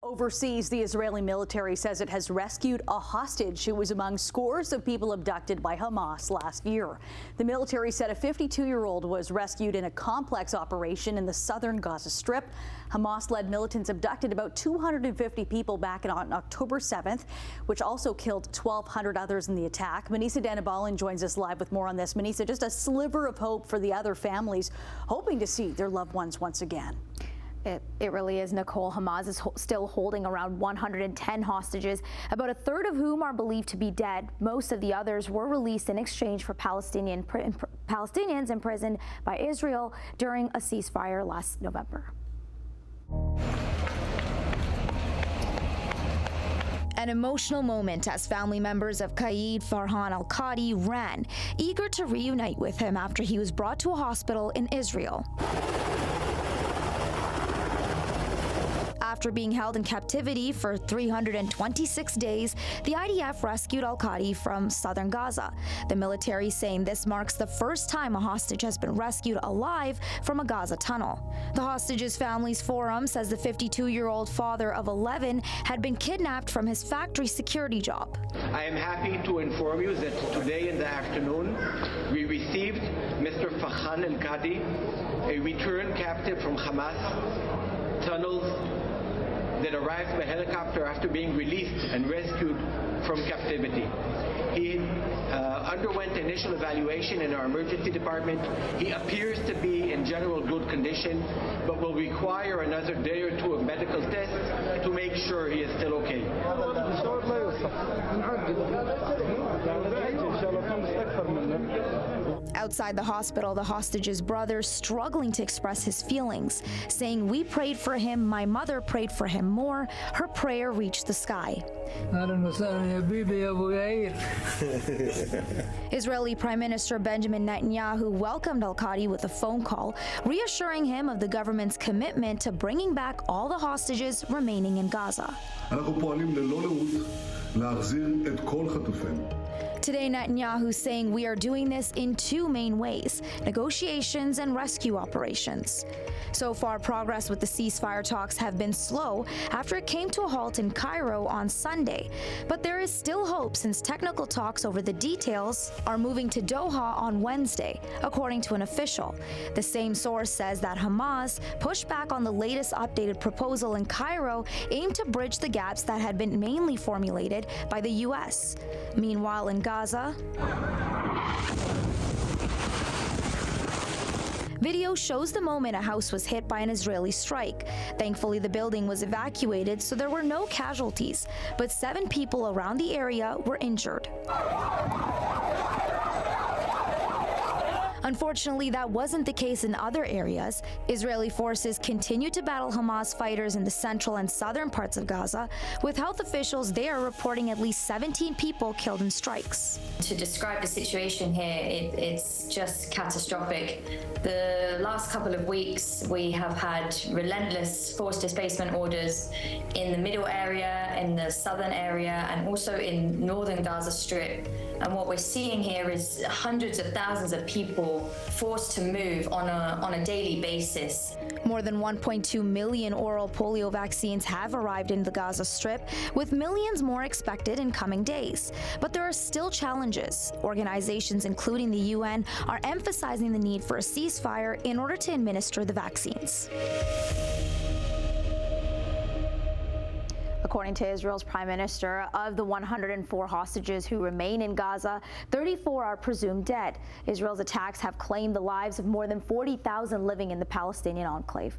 Overseas, the Israeli military says it has rescued a hostage who was among scores of people abducted by Hamas last year. The military said a 52-year-old was rescued in a complex operation in the southern Gaza Strip. Hamas-led militants abducted about 250 people back on October 7th, which also killed 1,200 others in the attack. Manisa Danabalan joins us live with more on this. Manisa, just a sliver of hope for the other families hoping to see their loved ones once again. It really is, Nicole. Hamas is still holding around 110 hostages, about a third of whom are believed to be dead. Most of the others were released in exchange for Palestinians imprisoned by Israel during a ceasefire last November. An emotional moment as family members of Qaid Farhan al-Qadi ran, eager to reunite with him after he was brought to a hospital in Israel. After being held in captivity for 326 days, the IDF rescued al-Qadi from southern Gaza. The military saying this marks the first time a hostage has been rescued alive from a Gaza tunnel. The hostages' families forum says the 52-year-old father of 11 had been kidnapped from his factory security job. I am happy to inform you that today in the afternoon we received Mr. Farhan al-Qadi, a returned captive from Hamas tunnels that arrived by helicopter after being released and rescued from captivity. He underwent initial evaluation in our emergency department. He appears to be in general good condition, but will require another day or two of medical tests to make sure he is still okay. Outside the hospital, the hostage's brother struggling to express his feelings, saying, "We prayed for him, my mother prayed for him more, her prayer reached the sky." Israeli Prime Minister Benjamin Netanyahu welcomed al-Qadi with a phone call, reassuring him of the government's commitment to bringing back all the hostages remaining in Gaza. Today, Netanyahu saying we are doing this in two main ways: negotiations and rescue operations. So far, progress with the ceasefire talks have been slow after it came to a halt in Cairo on Sunday. But there is still hope since technical talks over the details are moving to Doha on Wednesday, according to an official. The same source says that Hamas pushed back on the latest updated proposal in Cairo aimed to bridge the gaps that had been mainly formulated by the U.S. Meanwhile, in Gaza, video shows the moment a house was hit by an Israeli strike. Thankfully, the building was evacuated, so there were no casualties, but 7 people around the area were injured. Unfortunately, that wasn't the case in other areas. Israeli forces continue to battle Hamas fighters in the central and southern parts of Gaza, with health officials there reporting at least 17 people killed in strikes. To describe the situation here, it's just catastrophic. The last couple of weeks, we have had relentless forced displacement orders in the middle area, in the southern area, and also in northern Gaza Strip. And what we're seeing here is hundreds of thousands of people forced to move on a daily basis. More than 1.2 million oral polio vaccines have arrived in the Gaza Strip, with millions more expected in coming days. But there are still challenges. Organizations, including the UN, are emphasizing the need for a ceasefire in order to administer the vaccines. According to Israel's prime minister, of the 104 hostages who remain in Gaza, 34 are presumed dead. Israel's attacks have claimed the lives of more than 40,000 living in the Palestinian enclave.